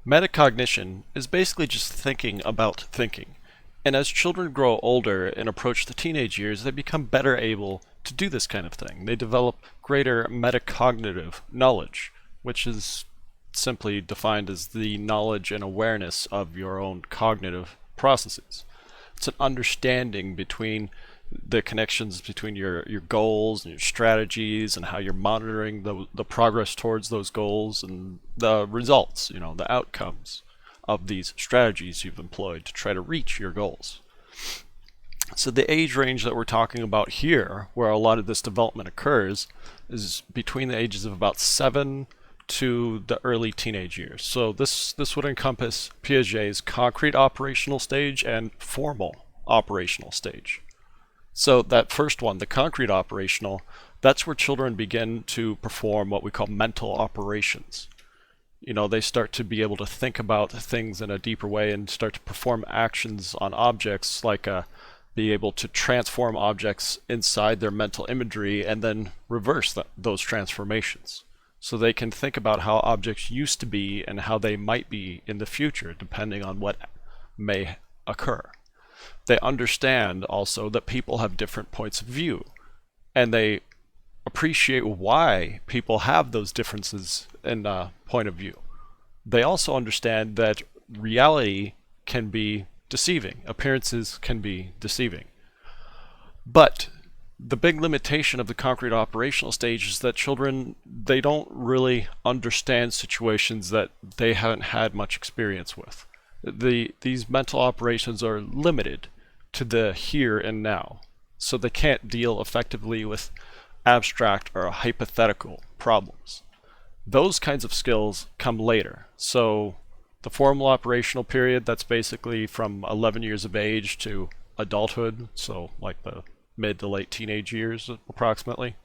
Metacognition is basically just thinking about thinking. And as children grow older and approach the teenage years, they become better able to do this kind of thing. They develop greater metacognitive knowledge, which is simply defined as the knowledge and awareness of your own cognitive processes. It's an understanding between the connections between your goals and your strategies and how you're monitoring the progress towards those goals and the results, the outcomes of these strategies you've employed to try to reach your goals. So the age range that we're talking about here, where a lot of this development occurs, is between the ages of about 7 to the early teenage years. So this would encompass Piaget's concrete operational stage and formal operational stage. So that first one, the concrete operational, that's where children begin to perform what we call mental operations. They start to be able to think about things in a deeper way and start to perform actions on objects, like be able to transform objects inside their mental imagery and then reverse those transformations. So they can think about how objects used to be and how they might be in the future, depending on what may occur. They understand also that people have different points of view, and they appreciate why people have those differences in point of view. They also understand that reality can be deceiving. Appearances can be deceiving. But the big limitation of the concrete operational stage is that children, they don't really understand situations that they haven't had much experience with. These mental operations are limited to the here and now, so they can't deal effectively with abstract or hypothetical problems. Those kinds of skills come later. So the formal operational period, that's basically from 11 years of age to adulthood, so like the mid to late teenage years approximately.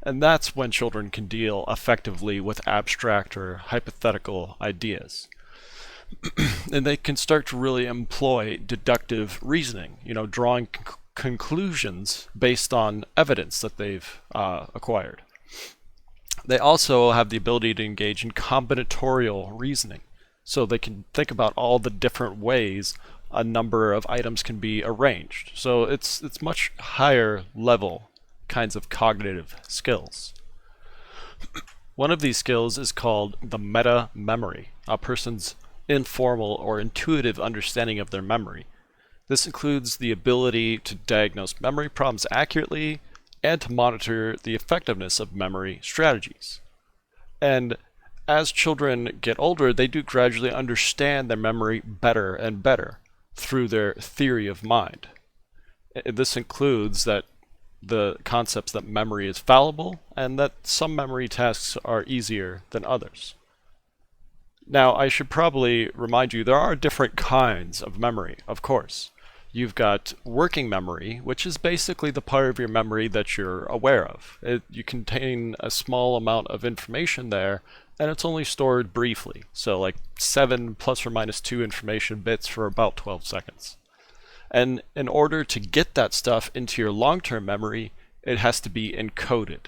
And that's when children can deal effectively with abstract or hypothetical ideas. And they can start to really employ deductive reasoning, drawing conclusions based on evidence that they've acquired. They also have the ability to engage in combinatorial reasoning, so they can think about all the different ways a number of items can be arranged. So it's much higher level kinds of cognitive skills. One of these skills is called the metamemory, a person's informal or intuitive understanding of their memory. This includes the ability to diagnose memory problems accurately and to monitor the effectiveness of memory strategies. And as children get older, they do gradually understand their memory better and better through their theory of mind. This includes that the concepts that memory is fallible and that some memory tasks are easier than others. Now, I should probably remind you, there are different kinds of memory, of course. You've got working memory, which is basically the part of your memory that you're aware of. You contain a small amount of information there, and it's only stored briefly. So like 7 plus or minus 2 information bits for about 12 seconds. And in order to get that stuff into your long-term memory, it has to be encoded.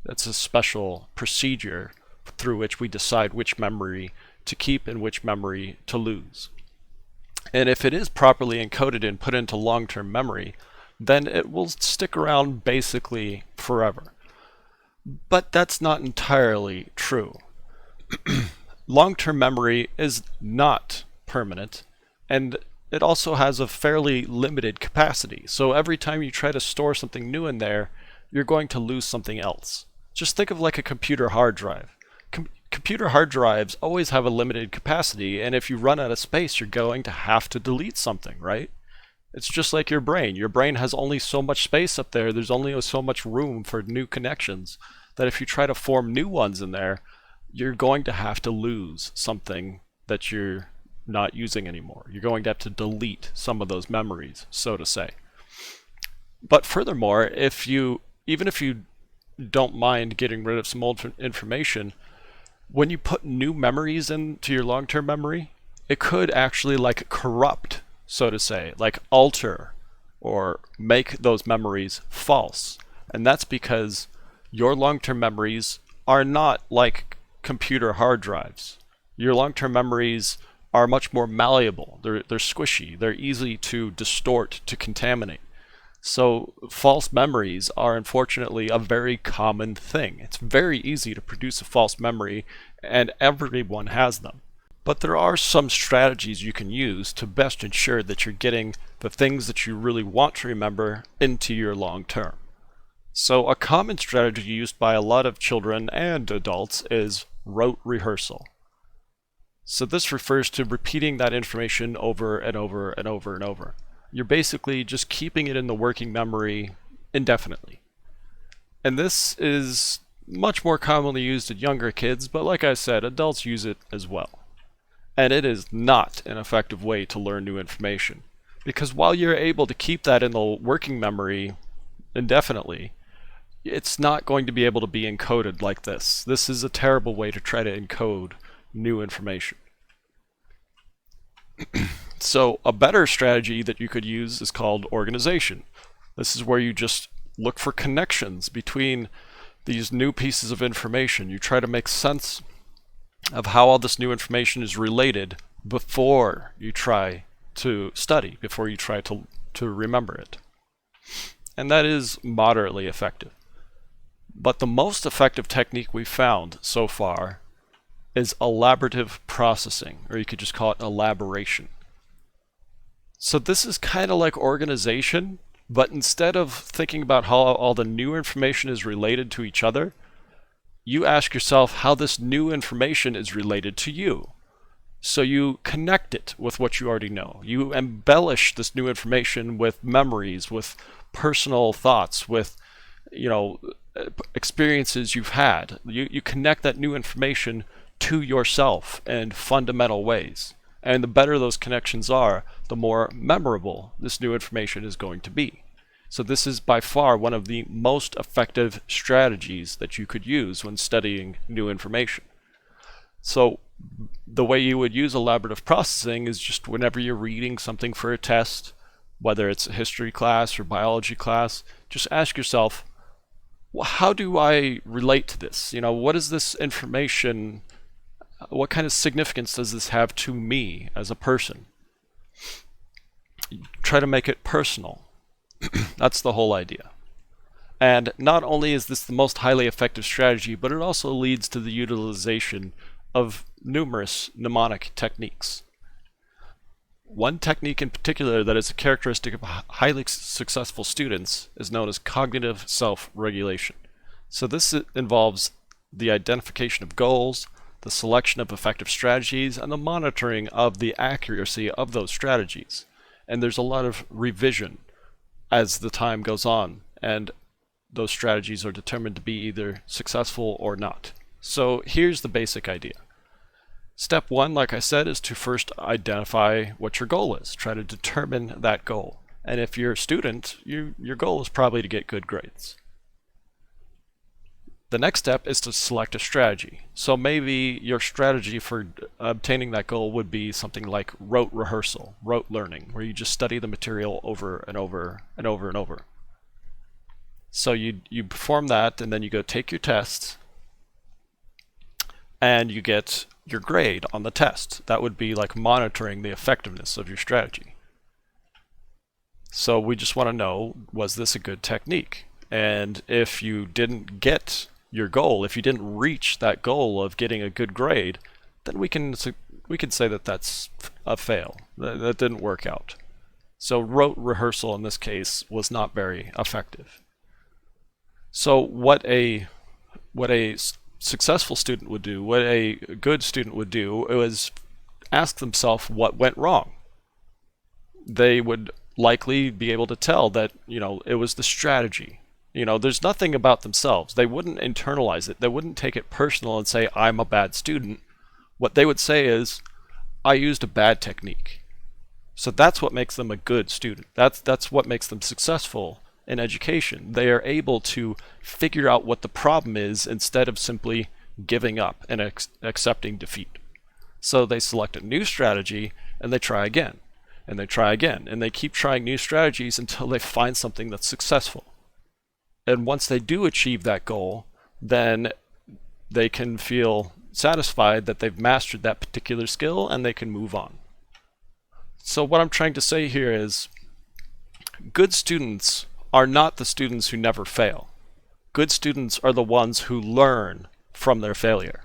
That's a special procedure through which we decide which memory to keep and which memory to lose. And if it is properly encoded and put into long-term memory, then it will stick around basically forever. But that's not entirely true. Long-term memory is not permanent, and it also has a fairly limited capacity. So every time you try to store something new in there, you're going to lose something else. Just think of like a computer hard drive. Computer hard drives always have a limited capacity, and if you run out of space, you're going to have to delete something, right? It's just like your brain. Your brain has only so much space up there. There's only so much room for new connections that if you try to form new ones in there, you're going to have to lose something that you're not using anymore. You're going to have to delete some of those memories, so to say. But furthermore, even if you don't mind getting rid of some old information, when you put new memories into your long-term memory, it could actually corrupt so to say, like alter or make those memories false. And that's because your long-term memories are not like computer hard drives. Your long-term memories are much more malleable. They're squishy. They're easy to distort, to contaminate. So false memories are unfortunately a very common thing. It's very easy to produce a false memory, and everyone has them. But there are some strategies you can use to best ensure that you're getting the things that you really want to remember into your long term. So a common strategy used by a lot of children and adults is rote rehearsal. So this refers to repeating that information over and over and over and over. You're basically just keeping it in the working memory indefinitely. And this is much more commonly used in younger kids, but like I said, adults use it as well. And it is not an effective way to learn new information. Because while you're able to keep that in the working memory indefinitely, it's not going to be able to be encoded like this. This is a terrible way to try to encode new information. So a better strategy that you could use is called organization. This is where you just look for connections between these new pieces of information. You try to make sense of how all this new information is related before you try to study, before you try to remember it. And that is moderately effective. But the most effective technique we've found so far is elaborative processing, or you could just call it elaboration. So this is kind of like organization, but instead of thinking about how all the new information is related to each other, you ask yourself how this new information is related to you. So you connect it with what you already know. You embellish this new information with memories, with personal thoughts, with experiences you've had. You connect that new information to yourself in fundamental ways. And the better those connections are, the more memorable this new information is going to be. So this is by far one of the most effective strategies that you could use when studying new information. So the way you would use elaborative processing is just whenever you're reading something for a test, whether it's a history class or biology class, just ask yourself, well, how do I relate to this? What is this information? What kind of significance does this have to me as a person? Try to make it personal. That's the whole idea. And not only is this the most highly effective strategy, but it also leads to the utilization of numerous mnemonic techniques. One technique in particular that is a characteristic of highly successful students is known as cognitive self-regulation. So this involves the identification of goals, the selection of effective strategies, and the monitoring of the accuracy of those strategies. And there's a lot of revision as the time goes on, and those strategies are determined to be either successful or not. So here's the basic idea. Step one, like I said, is to first identify what your goal is. Try to determine that goal. And if you're a student, your goal is probably to get good grades. The next step is to select a strategy. So maybe your strategy for obtaining that goal would be something like rote rehearsal, rote learning, where you just study the material over and over and over and over. So you perform that, and then you go take your tests, and you get your grade on the test. That would be like monitoring the effectiveness of your strategy. So we just want to know, was this a good technique? And if you didn't get your goal, if you didn't reach that goal of getting a good grade, then we can say that that's a fail. That didn't work out. So rote rehearsal in this case was not very effective. So what a successful student would do, what a good student would do, was ask themselves what went wrong. They would likely be able to tell that, it was the strategy. There's nothing about themselves. They wouldn't internalize it. They wouldn't take it personal and say, I'm a bad student. What they would say is, I used a bad technique. So that's what makes them a good student. That's what makes them successful in education. They are able to figure out what the problem is instead of simply giving up and accepting defeat. So they select a new strategy and they try again. and they try again, and they keep trying new strategies until they find something that's successful. And once they do achieve that goal, then they can feel satisfied that they've mastered that particular skill and they can move on. So what I'm trying to say here is good students are not the students who never fail. Good students are the ones who learn from their failure.